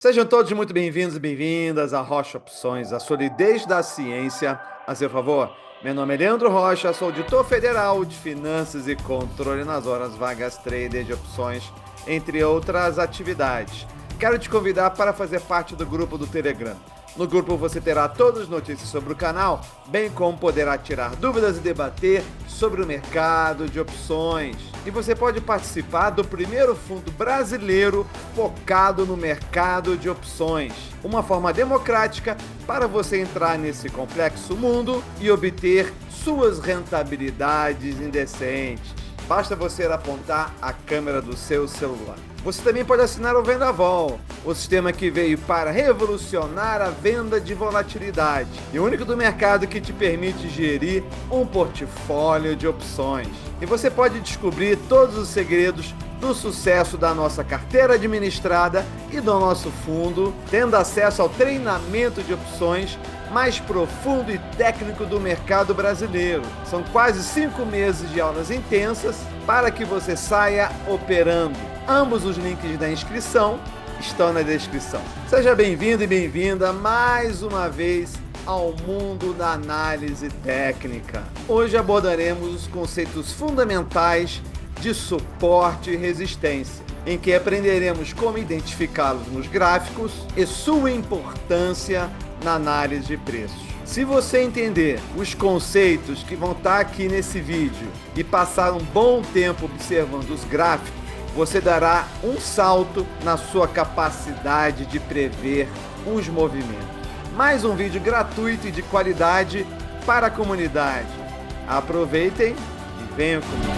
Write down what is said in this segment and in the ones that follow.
Sejam todos muito bem-vindos e bem-vindas a Rocha Opções, a solidez da ciência a seu favor. Meu nome é Leandro Rocha, sou auditor federal de finanças e controle nas horas vagas trader de opções, entre outras atividades. Quero te convidar para fazer parte do grupo do Telegram. No grupo você terá todas as notícias sobre o canal, bem como poderá tirar dúvidas e debater sobre o mercado de opções. E você pode participar do primeiro fundo brasileiro focado no mercado de opções. Uma forma democrática para você entrar nesse complexo mundo e obter suas rentabilidades indecentes. Basta você apontar a câmera do seu celular. Você também pode assinar o Vendaval, o sistema que veio para revolucionar a venda de volatilidade e o único do mercado que te permite gerir um portfólio de opções. E você pode descobrir todos os segredos do sucesso da nossa carteira administrada e do nosso fundo, tendo acesso ao treinamento de opções mais profundo e técnico do mercado brasileiro. São quase 5 meses de aulas intensas para que você saia operando. Ambos os links da inscrição estão na descrição. Seja bem-vindo e bem-vinda mais uma vez ao mundo da análise técnica. Hoje abordaremos os conceitos fundamentais de suporte e resistência, em que aprenderemos como identificá-los nos gráficos e sua importância na análise de preços. Se você entender os conceitos que vão estar aqui nesse vídeo e passar um bom tempo observando os gráficos, você dará um salto na sua capacidade de prever os movimentos. Mais um vídeo gratuito e de qualidade para a comunidade. Aproveitem e venham comigo.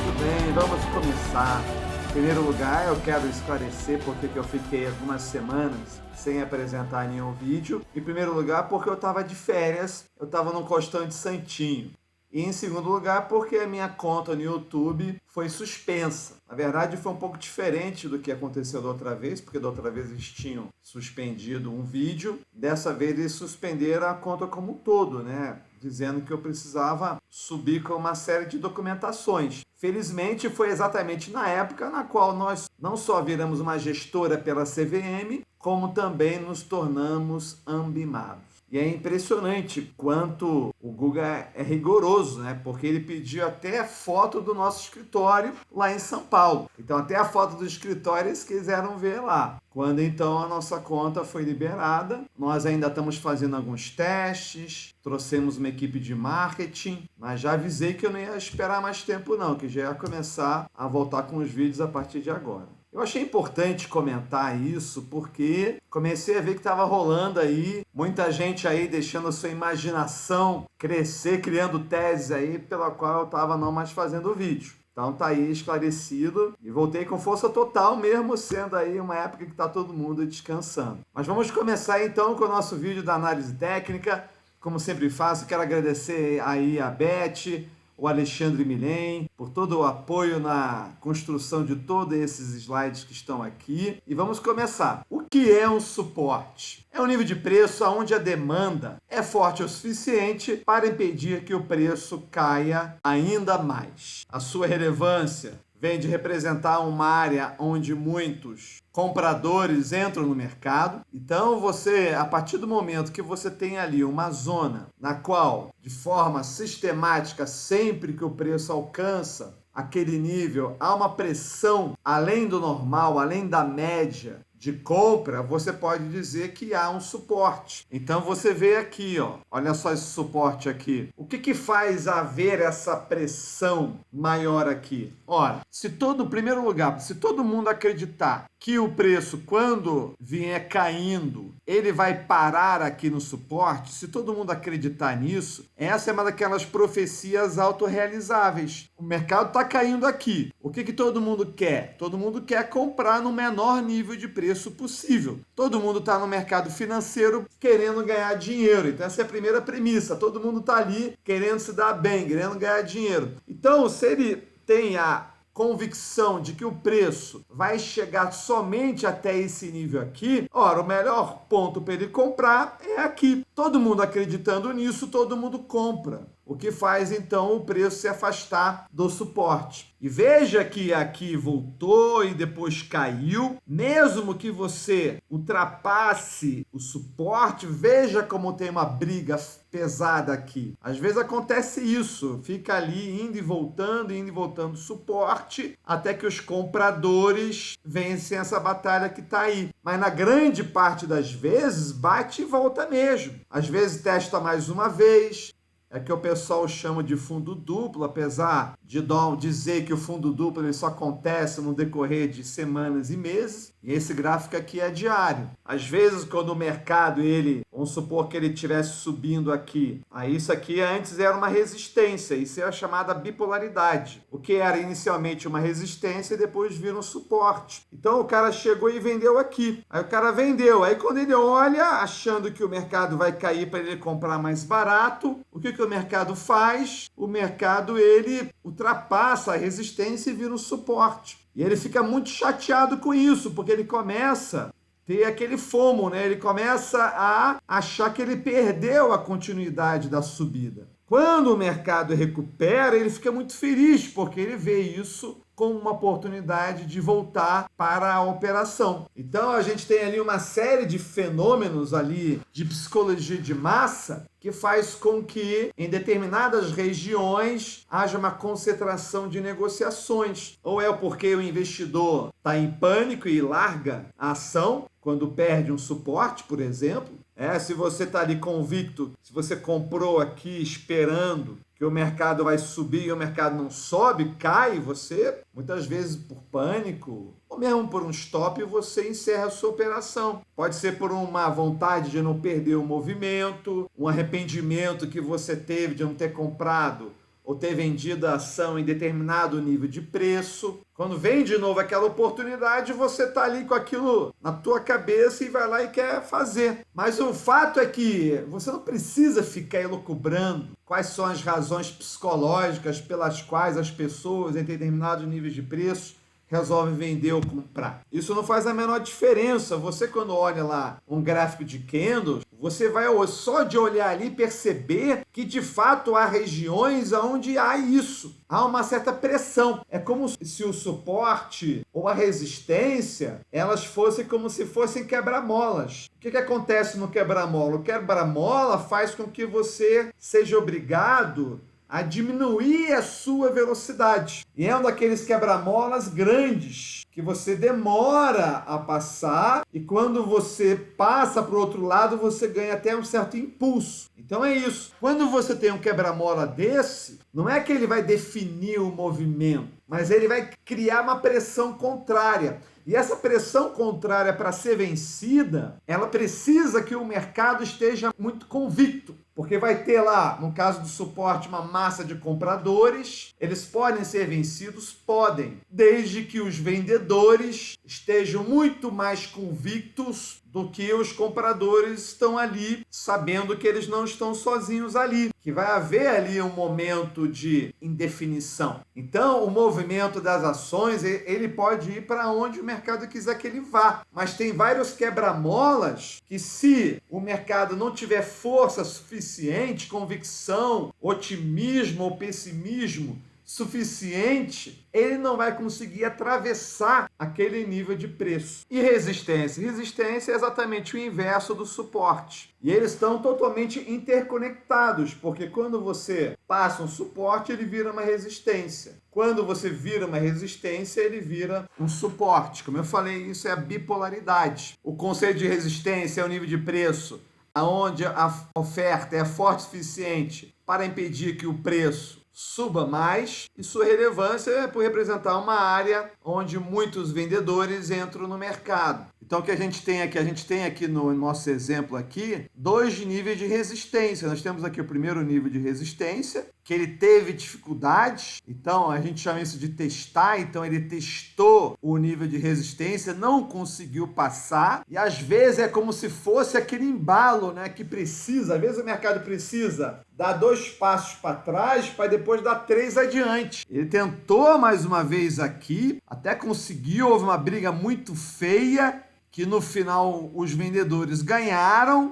Muito bem, vamos começar. Em primeiro lugar, eu quero esclarecer por que eu fiquei algumas semanas sem apresentar nenhum vídeo. Em primeiro lugar, porque eu estava de férias, eu estava num costão de Santinho. E em segundo lugar, porque a minha conta no YouTube foi suspensa. Na verdade, foi um pouco diferente do que aconteceu da outra vez, porque da outra vez eles tinham suspendido um vídeo. Dessa vez eles suspenderam a conta como um todo, né? Dizendo que eu precisava subir com uma série de documentações. Felizmente, foi exatamente na época na qual nós não só viramos uma gestora pela CVM, como também nos tornamos ambimados. E é impressionante quanto o Google é rigoroso, né? Porque ele pediu até foto do nosso escritório lá em São Paulo. Então, até a foto do escritório eles quiseram ver lá. Quando então a nossa conta foi liberada, nós ainda estamos fazendo alguns testes, trouxemos uma equipe de marketing, mas já avisei que eu não ia esperar mais tempo não, que já ia começar a voltar com os vídeos a partir de agora. Eu achei importante comentar isso porque comecei a ver que estava rolando aí, muita gente aí deixando a sua imaginação crescer, criando teses aí pela qual eu estava não mais fazendo vídeo. Então tá aí esclarecido e voltei com força total, mesmo sendo aí uma época que está todo mundo descansando. Mas vamos começar então com o nosso vídeo da análise técnica. Como sempre faço, quero agradecer aí a Beth, o Alexandre Milhem, por todo o apoio na construção de todos esses slides que estão aqui. E vamos começar. O que é um suporte? É um nível de preço onde a demanda é forte o suficiente para impedir que o preço caia ainda mais. A sua relevância vem de representar uma área onde muitos compradores entram no mercado. Então, você, a partir do momento que você tem ali uma zona na qual, de forma sistemática, sempre que o preço alcança aquele nível, há uma pressão além do normal, além da média de compra, você pode dizer que há um suporte. Então você vê aqui, ó, olha só esse suporte aqui. O que faz haver essa pressão maior aqui? Ora, em primeiro lugar, se todo mundo acreditar que o preço, quando vier caindo, ele vai parar aqui no suporte, se todo mundo acreditar nisso, essa é uma daquelas profecias autorrealizáveis. O mercado está caindo aqui. O que todo mundo quer? Todo mundo quer comprar no menor nível de preço possível. Todo mundo está no mercado financeiro querendo ganhar dinheiro. Então essa é a primeira premissa. Todo mundo está ali querendo se dar bem, querendo ganhar dinheiro. Então, se ele tem a convicção de que o preço vai chegar somente até esse nível aqui, ora, o melhor ponto para ele comprar é aqui. Todo mundo acreditando nisso, todo mundo compra. o que faz então o preço se afastar do suporte. E veja que aqui voltou e depois caiu. Mesmo que você ultrapasse o suporte, veja como tem uma briga pesada aqui. Às vezes acontece isso, fica ali indo e voltando suporte, até que os compradores vencem essa batalha que está aí. Mas na grande parte das vezes, bate e volta mesmo. Às vezes testa mais uma vez. É que o pessoal chama de fundo duplo, apesar de dizer que o fundo duplo ele só acontece no decorrer de semanas e meses. E esse gráfico aqui é diário. Às vezes, quando o mercado, vamos supor que ele estivesse subindo aqui, aí isso aqui antes era uma resistência, isso é a chamada bipolaridade. O que era inicialmente uma resistência e depois vira um suporte. Então o cara chegou e vendeu aqui. Aí o cara vendeu. Aí quando ele olha, achando que o mercado vai cair para ele comprar mais barato, o que o mercado faz? O mercado, ele ultrapassa a resistência e vira um suporte. E ele fica muito chateado com isso, porque ele começa a ter aquele FOMO, né? Ele começa a achar que ele perdeu a continuidade da subida. Quando o mercado recupera, ele fica muito feliz, porque ele vê isso como uma oportunidade de voltar para a operação. Então a gente tem ali uma série de fenômenos ali de psicologia de massa que faz com que em determinadas regiões haja uma concentração de negociações. Ou é porque o investidor está em pânico e larga a ação quando perde um suporte, por exemplo. Se você está ali convicto, se você comprou aqui esperando que o mercado vai subir e o mercado não sobe, cai, você, muitas vezes por pânico, ou mesmo por um stop, você encerra a sua operação. Pode ser por uma vontade de não perder o movimento, um arrependimento que você teve de não ter comprado ou ter vendido a ação em determinado nível de preço. Quando vem de novo aquela oportunidade, você está ali com aquilo na tua cabeça e vai lá e quer fazer. Mas o fato é que você não precisa ficar elucubrando quais são as razões psicológicas pelas quais as pessoas em determinados níveis de preço resolvem vender ou comprar. Isso não faz a menor diferença. Você, quando olha lá um gráfico de candles, você vai só de olhar ali perceber que de fato há regiões onde há isso. Há uma certa pressão. É como se o suporte ou a resistência, elas fossem como se fossem quebra-molas. O que acontece no quebra-mola? O quebra-mola faz com que você seja obrigado a diminuir a sua velocidade. E é um daqueles quebra-molas grandes que você demora a passar e quando você passa para o outro lado, você ganha até um certo impulso. Então é isso. Quando você tem um quebra-mola desse, não é que ele vai definir o movimento, mas ele vai criar uma pressão contrária. E essa pressão contrária, para ser vencida, ela precisa que o mercado esteja muito convicto. Porque vai ter lá, no caso do suporte, uma massa de compradores. Eles podem ser vencidos? Podem. Desde que os vendedores estejam muito mais convictos do que os compradores estão ali, sabendo que eles não estão sozinhos ali. Que vai haver ali um momento de indefinição. Então, o movimento das ações, ele pode ir para onde o mercado quiser que ele vá. Mas tem vários quebra-molas que, se o mercado não tiver força suficiente, convicção, otimismo ou pessimismo suficiente, ele não vai conseguir atravessar aquele nível de preço. E resistência? Resistência é exatamente o inverso do suporte. E eles estão totalmente interconectados, porque quando você passa um suporte, ele vira uma resistência. Quando você vira uma resistência, ele vira um suporte. Como eu falei, isso é a bipolaridade. O conceito de resistência é o nível de preço onde a oferta é forte o suficiente para impedir que o preço suba mais, e sua relevância é por representar uma área onde muitos vendedores entram no mercado. Então, o que a gente tem aqui no nosso exemplo aqui, 2 níveis de resistência. Nós temos aqui o primeiro nível de resistência, que ele teve dificuldades, então a gente chama isso de testar, então ele testou o nível de resistência, não conseguiu passar, e às vezes é como se fosse aquele embalo, né, que precisa, às vezes o mercado precisa dar 2 passos para trás para depois dar 3 adiante. Ele tentou mais uma vez aqui, até conseguiu, houve uma briga muito feia, que no final os vendedores ganharam,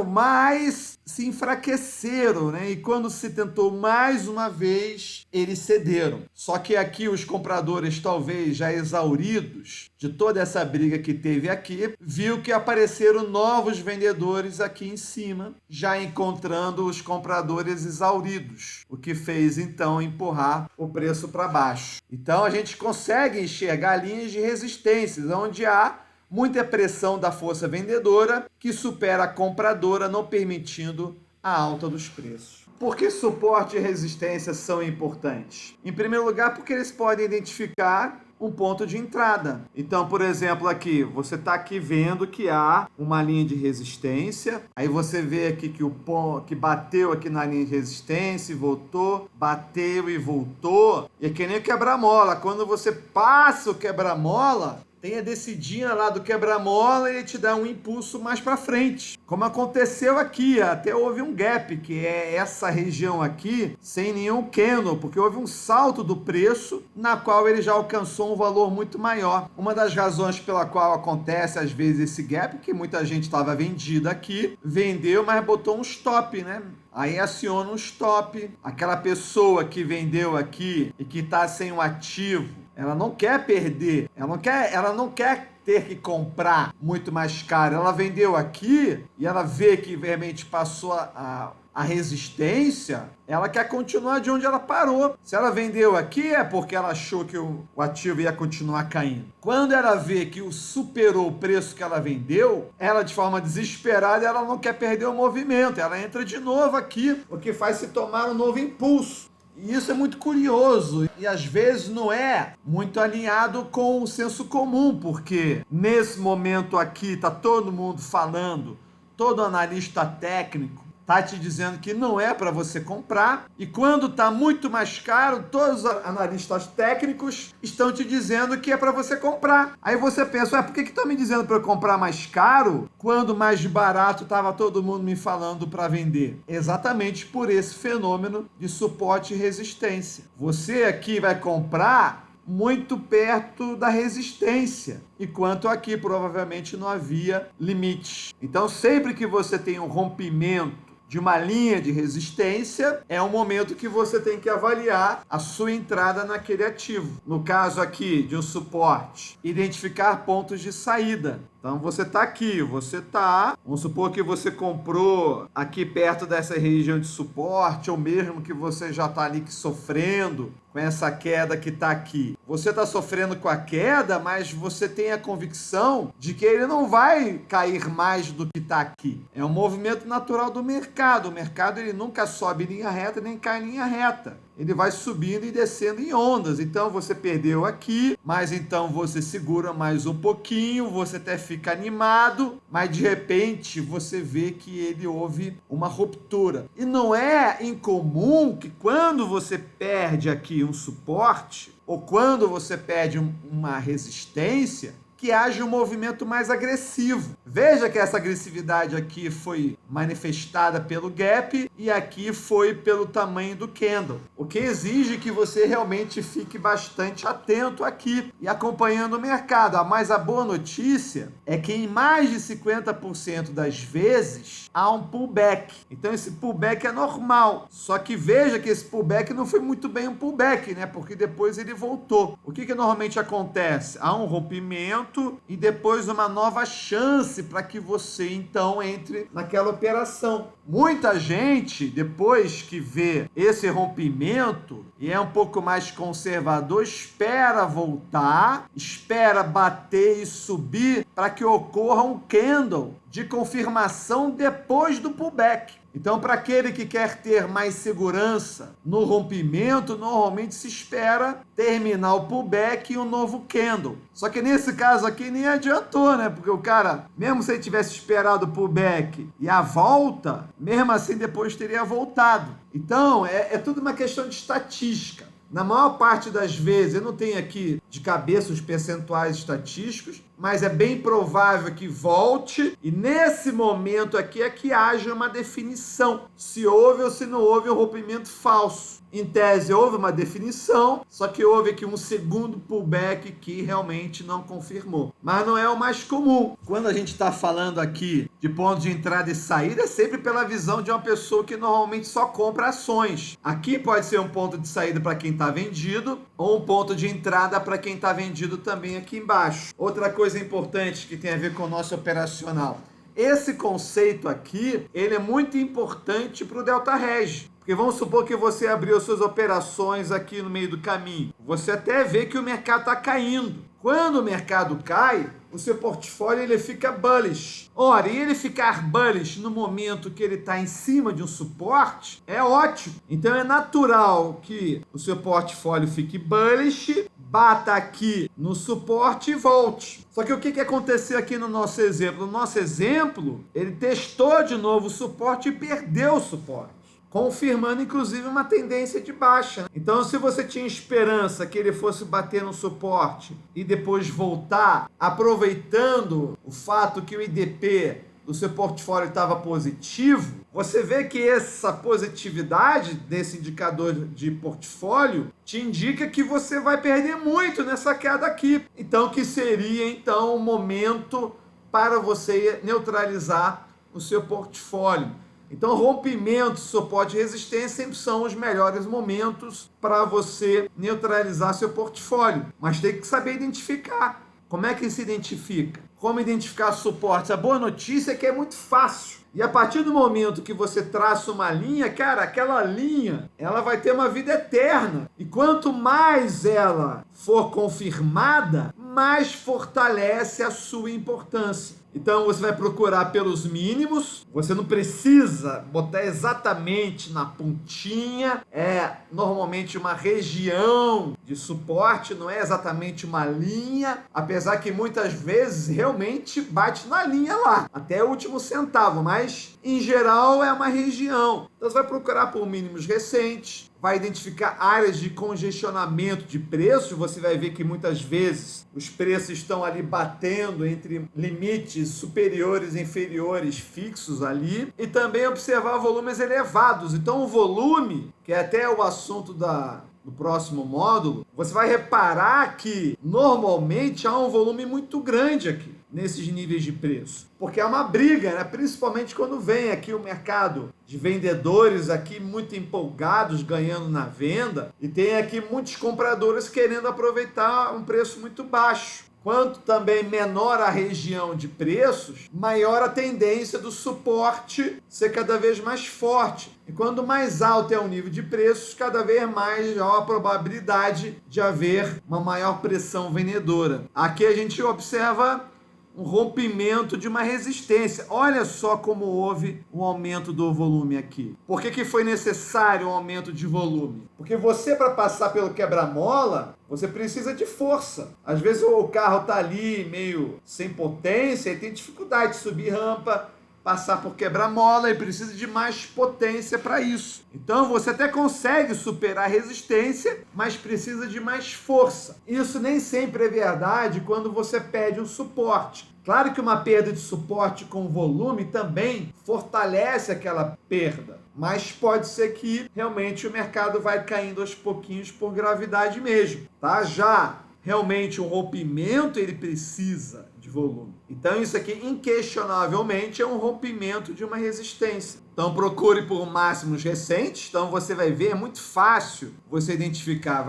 mas se enfraqueceram, né? E quando se tentou mais uma vez, eles cederam. Só que aqui os compradores, talvez já exauridos de toda essa briga que teve aqui, viu que apareceram novos vendedores aqui em cima, já encontrando os compradores exauridos, o que fez então empurrar o preço para baixo. Então a gente consegue enxergar linhas de resistências, onde há muita pressão da força vendedora que supera a compradora, não permitindo a alta dos preços. Por que suporte e resistência são importantes? Em primeiro lugar, porque eles podem identificar um ponto de entrada. Então, por exemplo, aqui, você está aqui vendo que há uma linha de resistência, aí você vê aqui que o ponto que bateu aqui na linha de resistência e voltou, bateu e voltou, e é que nem o quebra-mola. Quando você passa o quebra-mola, tem a descidinha lá do quebra-mola e ele te dá um impulso mais para frente. Como aconteceu aqui, até houve um gap, que é essa região aqui, sem nenhum candle, porque houve um salto do preço, na qual ele já alcançou um valor muito maior. Uma das razões pela qual acontece, às vezes, esse gap, que muita gente estava vendida aqui, vendeu, mas botou um stop, né? Aí aciona um stop. Aquela pessoa que vendeu aqui e que está sem um ativo, ela não quer perder, ela não quer ter que comprar muito mais caro. Ela vendeu aqui e ela vê que realmente passou a resistência, ela quer continuar de onde ela parou. Se ela vendeu aqui é porque ela achou que o ativo ia continuar caindo. Quando ela vê que superou o preço que ela vendeu, ela de forma desesperada, ela não quer perder o movimento, ela entra de novo aqui, o que faz se tomar um novo impulso. E isso é muito curioso e às vezes não é muito alinhado com o senso comum, porque nesse momento aqui está todo mundo falando, todo analista técnico está te dizendo que não é para você comprar, e quando está muito mais caro, todos os analistas técnicos estão te dizendo que é para você comprar. Aí você pensa, por que estão me dizendo para eu comprar mais caro, quando mais barato estava todo mundo me falando para vender? Exatamente por esse fenômeno de suporte e resistência. Você aqui vai comprar muito perto da resistência, enquanto aqui provavelmente não havia limites. Então, sempre que você tem um rompimento de uma linha de resistência, é um momento que você tem que avaliar a sua entrada naquele ativo. No caso aqui de um suporte, identificar pontos de saída. Então você está aqui, vamos supor que você comprou aqui perto dessa região de suporte, ou mesmo que você já está ali sofrendo com essa queda que está aqui. Você está sofrendo com a queda, mas você tem a convicção de que ele não vai cair mais do que está aqui. É um movimento natural do mercado. O mercado ele nunca sobe em linha reta nem cai em linha reta. Ele vai subindo e descendo em ondas. Então você perdeu aqui, mas então você segura mais um pouquinho, você até fica animado, mas de repente você vê que ele houve uma ruptura. E não é incomum que quando você perde aqui um suporte, ou quando você perde uma resistência, que haja um movimento mais agressivo. Veja que essa agressividade aqui foi manifestada pelo gap e aqui foi pelo tamanho do candle, o que exige que você realmente fique bastante atento aqui e acompanhando o mercado. Mas a boa notícia é que em mais de 50% das vezes há um pullback. Então esse pullback é normal, só que veja que esse pullback não foi muito bem um pullback, né? Porque depois ele voltou. O que normalmente acontece? Há um rompimento e depois uma nova chance para que você então entre naquela operação. Muita gente, depois que vê esse rompimento e é um pouco mais conservador, espera voltar, espera bater e subir para que ocorra um candle de confirmação depois do pullback. Então, para aquele que quer ter mais segurança no rompimento, normalmente se espera terminar o pullback e um novo candle. Só que nesse caso aqui nem adiantou, né? Porque o cara, mesmo se ele tivesse esperado o pullback e a volta, mesmo assim depois teria voltado. Então, é tudo uma questão de estatística. Na maior parte das vezes, eu não tenho aqui de cabeça os percentuais estatísticos, mas é bem provável que volte, e nesse momento aqui é que haja uma definição, se houve ou se não houve um rompimento falso. Em tese, houve uma definição, só que houve aqui um segundo pullback que realmente não confirmou. Mas não é o mais comum. Quando a gente está falando aqui de ponto de entrada e saída, é sempre pela visão de uma pessoa que normalmente só compra ações. Aqui pode ser um ponto de saída para quem está vendido, ou um ponto de entrada para quem está vendido também aqui embaixo. Outra coisa importante que tem a ver com o nosso operacional. Esse conceito aqui, ele é muito importante para o Delta Reg. Porque vamos supor que você abriu suas operações aqui no meio do caminho. Você até vê que o mercado está caindo. Quando o mercado cai, o seu portfólio ele fica bullish. Ora, e ele ficar bullish no momento que ele está em cima de um suporte é ótimo. Então é natural que o seu portfólio fique bullish, bata aqui no suporte e volte. Só que o que aconteceu aqui no nosso exemplo? No nosso exemplo, ele testou de novo o suporte e perdeu o suporte, confirmando inclusive uma tendência de baixa. Então, se você tinha esperança que ele fosse bater no suporte e depois voltar, aproveitando o fato que o IDP do seu portfólio estava positivo, você vê que essa positividade desse indicador de portfólio te indica que você vai perder muito nessa queda aqui. Então, que seria então o momento para você neutralizar o seu portfólio. Então, rompimento, suporte e resistência sempre são os melhores momentos para você neutralizar seu portfólio. Mas tem que saber identificar. Como é que se identifica? Como identificar suportes? A boa notícia é que é muito fácil. E a partir do momento que você traça uma linha, cara, aquela linha, ela vai ter uma vida eterna. E quanto mais ela for confirmada, mais fortalece a sua importância. Então você vai procurar pelos mínimos, você não precisa botar exatamente na pontinha, é normalmente uma região de suporte, não é exatamente uma linha, apesar que muitas vezes realmente bate na linha lá, até o último centavo, mas em geral é uma região. Então você vai procurar por mínimos recentes, vai identificar áreas de congestionamento de preços, você vai ver que muitas vezes os preços estão ali batendo entre limites superiores e inferiores fixos ali, e também observar volumes elevados. Então o volume, que é até o assunto do próximo módulo, você vai reparar que normalmente há um volume muito grande aqui nesses níveis de preço, porque é uma briga, né? Principalmente quando vem aqui o mercado de vendedores aqui muito empolgados, ganhando na venda, e tem aqui muitos compradores querendo aproveitar um preço muito baixo. Quanto também menor a região de preços, maior a tendência do suporte ser cada vez mais forte. E quando mais alto é o nível de preços, cada vez mais há a probabilidade de haver uma maior pressão vendedora. Aqui a gente observa um rompimento de uma resistência. Olha só como houve um aumento do volume aqui. Por que foi necessário um aumento de volume? Porque você, para passar pelo quebra-mola, você precisa de força. Às vezes o carro está ali meio sem potência e tem dificuldade de subir rampa, passar por quebra-mola e precisa de mais potência para isso. Então você até consegue superar a resistência, mas precisa de mais força. Isso nem sempre é verdade quando você pede um suporte. Claro que uma perda de suporte com volume também fortalece aquela perda, mas pode ser que realmente o mercado vai caindo aos pouquinhos por gravidade mesmo, tá? Já realmente um rompimento, ele precisa de volume. Então isso aqui inquestionavelmente é um rompimento de uma resistência. Então procure por máximos recentes. Então você vai ver, é muito fácil você identificar.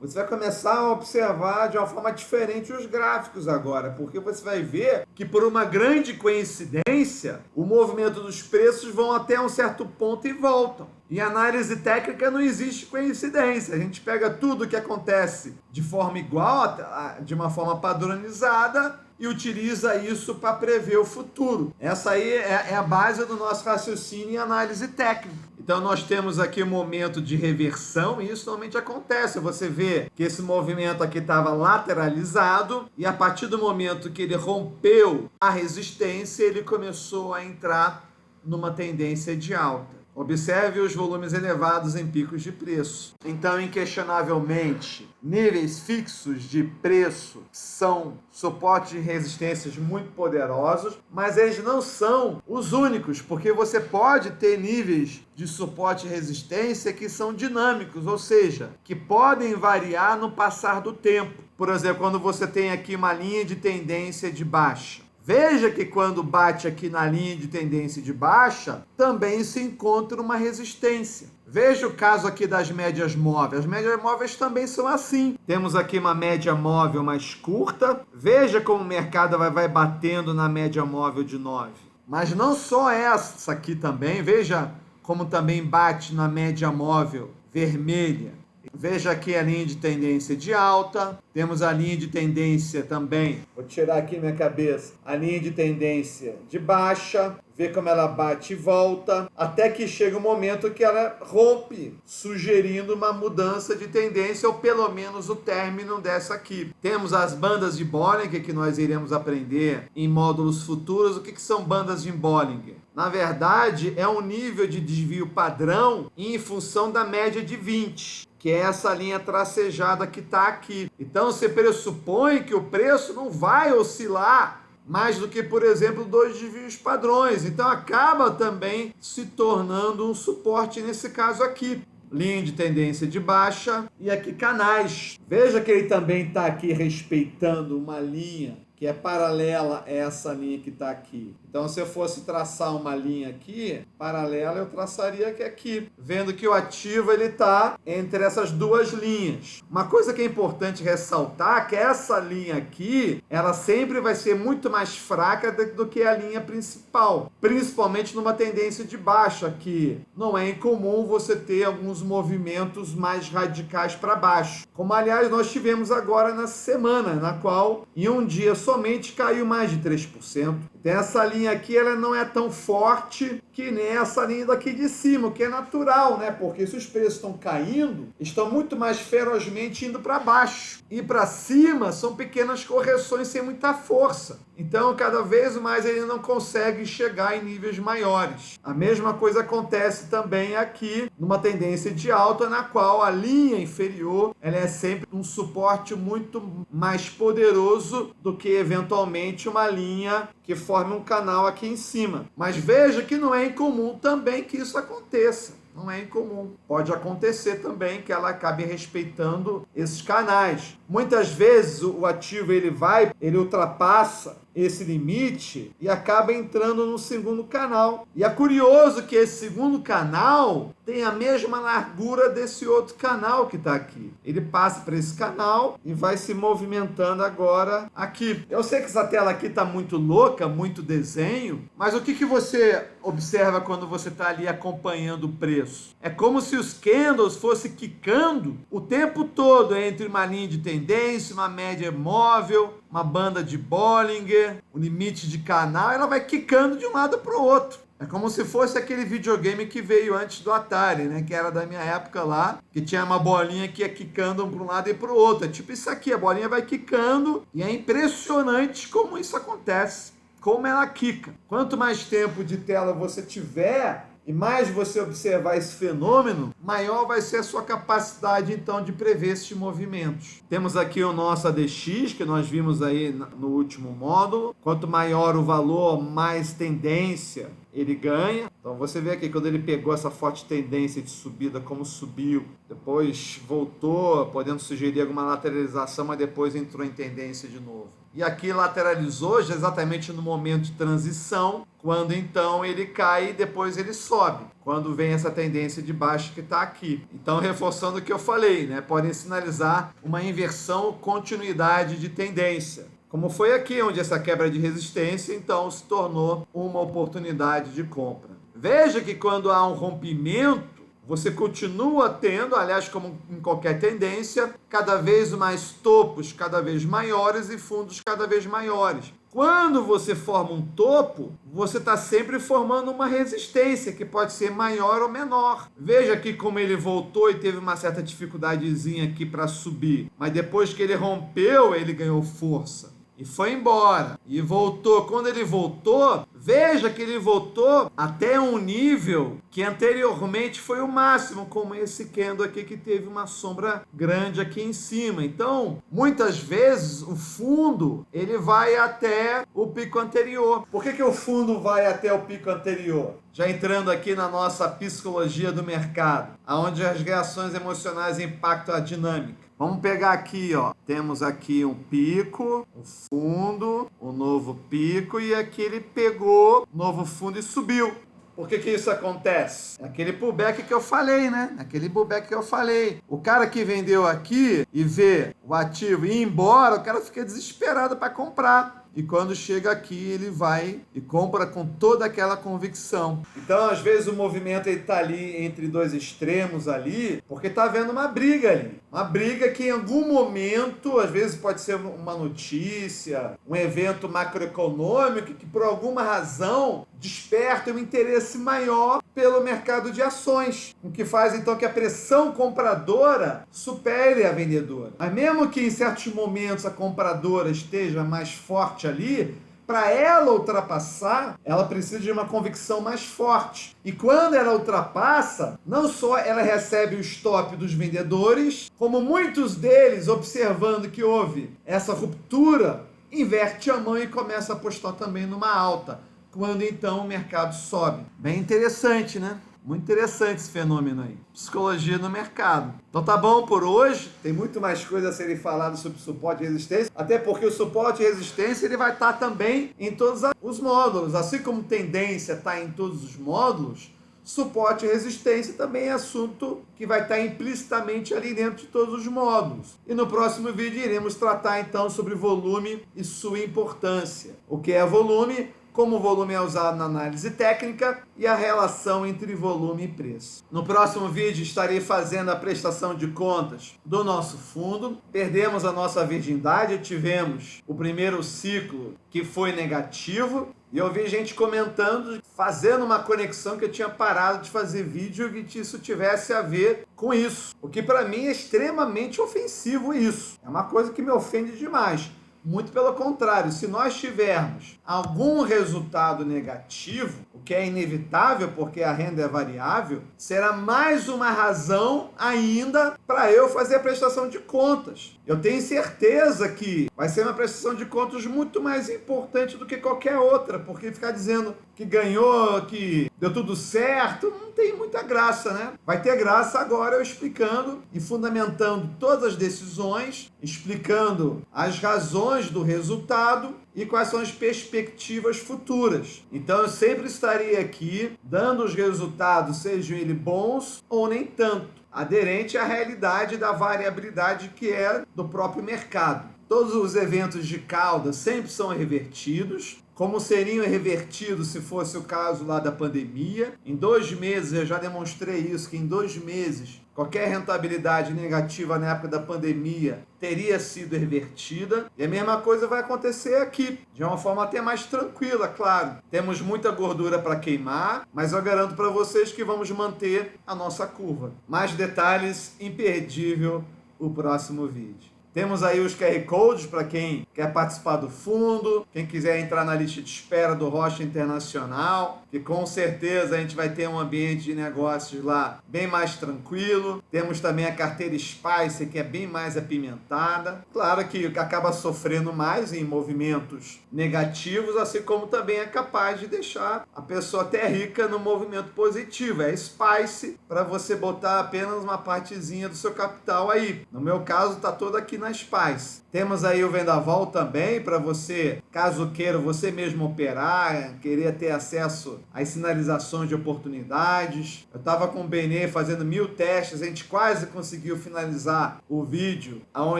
Você vai começar a observar de uma forma diferente os gráficos agora, porque você vai ver que por uma grande coincidência, o movimento dos preços vão até um certo ponto e voltam. Em análise técnica não existe coincidência. A gente pega tudo que acontece de forma igual, de uma forma padronizada, e utiliza isso para prever o futuro. Essa aí é a base do nosso raciocínio em análise técnica. Então nós temos aqui um momento de reversão e isso normalmente acontece. Você vê que esse movimento aqui estava lateralizado e a partir do momento que ele rompeu a resistência, ele começou a entrar numa tendência de alta. Observe os volumes elevados em picos de preço. Então, inquestionavelmente, níveis fixos de preço são suportes de resistências muito poderosos, mas eles não são os únicos, porque você pode ter níveis de suporte e resistência que são dinâmicos, ou seja, que podem variar no passar do tempo. Por exemplo, quando você tem aqui uma linha de tendência de baixa. Veja que quando bate aqui na linha de tendência de baixa, também se encontra uma resistência. Veja o caso aqui das médias móveis. As médias móveis também são assim. Temos aqui uma média móvel mais curta. Veja como o mercado vai batendo na média móvel de 9. Mas não só essa aqui também. Veja como também bate na média móvel vermelha. Veja aqui a linha de tendência de alta, temos a linha de tendência também, vou tirar aqui minha cabeça, a linha de tendência de baixa, ver como ela bate e volta, até que chega um momento que ela rompe, sugerindo uma mudança de tendência, ou pelo menos o término dessa aqui. Temos as bandas de Bollinger, que nós iremos aprender em módulos futuros. O que são bandas de Bollinger? Na verdade, é um nível de desvio padrão em função da média de 20, que é essa linha tracejada que está aqui. Então, você pressupõe que o preço não vai oscilar mais do que, por exemplo, 2 desvios padrões. Então, acaba também se tornando um suporte nesse caso aqui. Linha de tendência de baixa e aqui canais. Veja que ele também está aqui respeitando uma linha que é paralela a essa linha que está aqui. Então, se eu fosse traçar uma linha aqui, paralela, eu traçaria aqui, vendo que o ativo está entre essas duas linhas. Uma coisa que é importante ressaltar é que essa linha aqui, ela sempre vai ser muito mais fraca do que a linha principal, principalmente numa tendência de baixa, que não é incomum você ter alguns movimentos mais radicais para baixo. Como, aliás, nós tivemos agora na semana, na qual, em um dia somente, caiu mais de 3%. Então, essa linha aqui, ela não é tão forte que nem essa linha daqui de cima, o que é natural, né? Porque se os preços estão caindo, estão muito mais ferozmente indo para baixo. E para cima são pequenas correções sem muita força. Então, cada vez mais ele não consegue chegar em níveis maiores. A mesma coisa acontece também aqui numa tendência de alta, na qual a linha inferior ela é sempre um suporte muito mais poderoso do que eventualmente uma linha que forme um canal aqui em cima. Mas veja que não é incomum também que isso aconteça. Não é incomum. Pode acontecer também que ela acabe respeitando esses canais. Muitas vezes o ativo ele ultrapassa esse limite e acaba entrando no segundo canal. E é curioso que esse segundo canal tem a mesma largura desse outro canal que está aqui. Ele passa para esse canal e vai se movimentando agora aqui. Eu sei que essa tela aqui está muito louca, muito desenho, mas o que você observa quando você está ali acompanhando o preço? É como se os candles fossem quicando o tempo todo entre uma linha de tendência, uma média móvel, uma banda de Bollinger, o limite de canal, ela vai quicando de um lado para o outro. É como se fosse aquele videogame que veio antes do Atari, né? Que era da minha época lá, que tinha uma bolinha que ia quicando para um lado e para o outro. É tipo isso aqui, a bolinha vai quicando e é impressionante como isso acontece, como ela quica. Quanto mais tempo de tela você tiver e mais você observar esse fenômeno, maior vai ser a sua capacidade, então, de prever esses movimentos. Temos aqui o nosso ADX, que nós vimos aí no último módulo. Quanto maior o valor, mais tendência ele ganha. Então, você vê aqui, quando ele pegou essa forte tendência de subida, como subiu, depois voltou, podendo sugerir alguma lateralização, mas depois entrou em tendência de novo. E aqui lateralizou já exatamente no momento de transição, quando então ele cai e depois ele sobe, quando vem essa tendência de baixo que está aqui. Então, reforçando o que eu falei, né? Podem sinalizar uma inversão ou continuidade de tendência. Como foi aqui, onde essa quebra de resistência, então, se tornou uma oportunidade de compra. Veja que quando há um rompimento, você continua tendo, aliás, como em qualquer tendência, cada vez mais topos cada vez maiores e fundos cada vez maiores. Quando você forma um topo, você está sempre formando uma resistência que pode ser maior ou menor. Veja aqui como ele voltou e teve uma certa dificuldadezinha aqui para subir, mas depois que ele rompeu, ele ganhou força. e foi embora e voltou. Quando ele voltou, veja que ele voltou até um nível que anteriormente foi o máximo, como esse candle aqui que teve uma sombra grande aqui em cima. Então, muitas vezes o fundo ele vai até o pico anterior. Por que o fundo vai até o pico anterior? Já entrando aqui na nossa psicologia do mercado, onde as reações emocionais impactam a dinâmica. Vamos pegar aqui, ó. Temos aqui um pico, um fundo, um novo pico, e aqui ele pegou o novo fundo e subiu. Por que isso acontece? É aquele pullback que eu falei, né? Aquele pullback que eu falei. O cara que vendeu aqui e vê o ativo ir embora, o cara fica desesperado para comprar. E quando chega aqui, ele vai e compra com toda aquela convicção. Então, às vezes, o movimento está ali entre dois extremos ali, porque está havendo uma briga ali. Uma briga que em algum momento, às vezes pode ser uma notícia, um evento macroeconômico que por alguma razão desperta um interesse maior pelo mercado de ações, o que faz então que a pressão compradora supere a vendedora. Mas mesmo que em certos momentos a compradora esteja mais forte ali, para ela ultrapassar, ela precisa de uma convicção mais forte. E quando ela ultrapassa, não só ela recebe o stop dos vendedores, como muitos deles, observando que houve essa ruptura, inverte a mão e começa a apostar também numa alta. Quando então o mercado sobe. Bem interessante, né? Muito interessante esse fenômeno aí. Psicologia no mercado. Então tá bom por hoje. Tem muito mais coisa a serem faladas sobre suporte e resistência. Até porque o suporte e resistência ele vai estar também em todos os módulos. Assim como tendência está em todos os módulos, suporte e resistência também é assunto que vai estar implicitamente ali dentro de todos os módulos. E no próximo vídeo iremos tratar então sobre volume e sua importância. O que é volume? Como o volume é usado na análise técnica e a relação entre volume e preço. No próximo vídeo estarei fazendo a prestação de contas do nosso fundo. Perdemos a nossa virgindade, tivemos o primeiro ciclo que foi negativo. E eu vi gente comentando, fazendo uma conexão que eu tinha parado de fazer vídeo e que isso tivesse a ver com isso. O que para mim é extremamente ofensivo isso. É uma coisa que me ofende demais. Muito pelo contrário, se nós tivermos algum resultado negativo, o que é inevitável porque a renda é variável, será mais uma razão ainda para eu fazer a prestação de contas. Eu tenho certeza que vai ser uma prestação de contas muito mais importante do que qualquer outra, porque ficar dizendo que ganhou, que deu tudo certo, não tem muita graça, né? Vai ter graça agora eu explicando e fundamentando todas as decisões, explicando as razões do resultado e quais são as perspectivas futuras. Então eu sempre estaria aqui dando os resultados, sejam eles bons ou nem tanto, aderente à realidade da variabilidade que é do próprio mercado. Todos os eventos de cauda sempre são revertidos, como seriam revertidos se fosse o caso lá da pandemia. Em 2 meses, eu já demonstrei isso, que em 2 meses, qualquer rentabilidade negativa na época da pandemia teria sido revertida. E a mesma coisa vai acontecer aqui, de uma forma até mais tranquila, claro. Temos muita gordura para queimar, mas eu garanto para vocês que vamos manter a nossa curva. Mais detalhes, imperdível, o próximo vídeo. Temos aí os QR Codes para quem quer participar do fundo, quem quiser entrar na lista de espera do Rocha Internacional, que com certeza a gente vai ter um ambiente de negócios lá bem mais tranquilo. Temos também a carteira Spice, que é bem mais apimentada. Claro que acaba sofrendo mais em movimentos negativos, assim como também é capaz de deixar a pessoa até rica no movimento positivo. É Spice para você botar apenas uma partezinha do seu capital aí. No meu caso, está todo aqui na Spice. Temos aí o Vendaval também para você, caso queira você mesmo operar, querer ter acesso às sinalizações de oportunidades. Eu estava com o Benê fazendo 1000 testes, a gente quase conseguiu finalizar o vídeo onde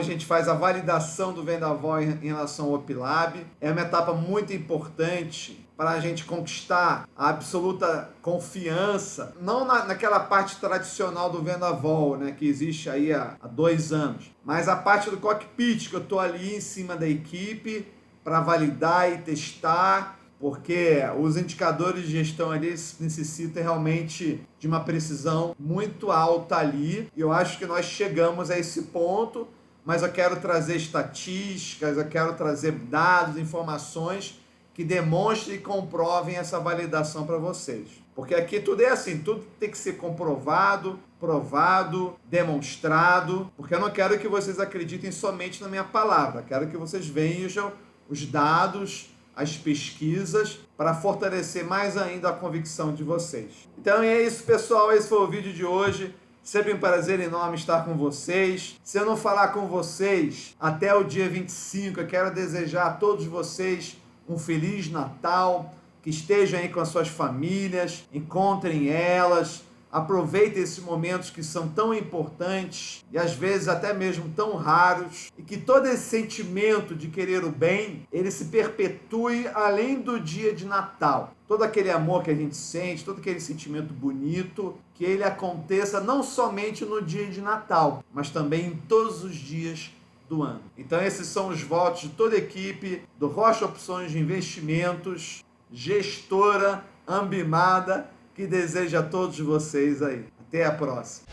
a gente faz a validação do Vendaval em relação ao Opilab. É uma etapa muito importante para a gente conquistar a absoluta confiança, não naquela parte tradicional do Vendaval, né, que existe aí há 2 anos, mas a parte do cockpit, que eu estou ali em cima da equipe para validar e testar, porque os indicadores de gestão ali necessitam realmente de uma precisão muito alta ali, e eu acho que nós chegamos a esse ponto, mas eu quero trazer estatísticas, eu quero trazer dados, informações que demonstrem e comprovem essa validação para vocês. Porque aqui tudo é assim, tudo tem que ser comprovado, provado, demonstrado, porque eu não quero que vocês acreditem somente na minha palavra, quero que vocês vejam os dados, as pesquisas, para fortalecer mais ainda a convicção de vocês. Então é isso, pessoal, esse foi o vídeo de hoje. Sempre um prazer enorme estar com vocês. Se eu não falar com vocês até o dia 25, eu quero desejar a todos vocês um Feliz Natal, que estejam aí com as suas famílias, encontrem elas, aproveitem esses momentos que são tão importantes e às vezes até mesmo tão raros, e que todo esse sentimento de querer o bem, ele se perpetue além do dia de Natal. Todo aquele amor que a gente sente, todo aquele sentimento bonito, que ele aconteça não somente no dia de Natal, mas também em todos os dias do ano. Então esses são os votos de toda a equipe do Rocha Opções de Investimentos, gestora Ambimada, que deseja a todos vocês aí. Até a próxima.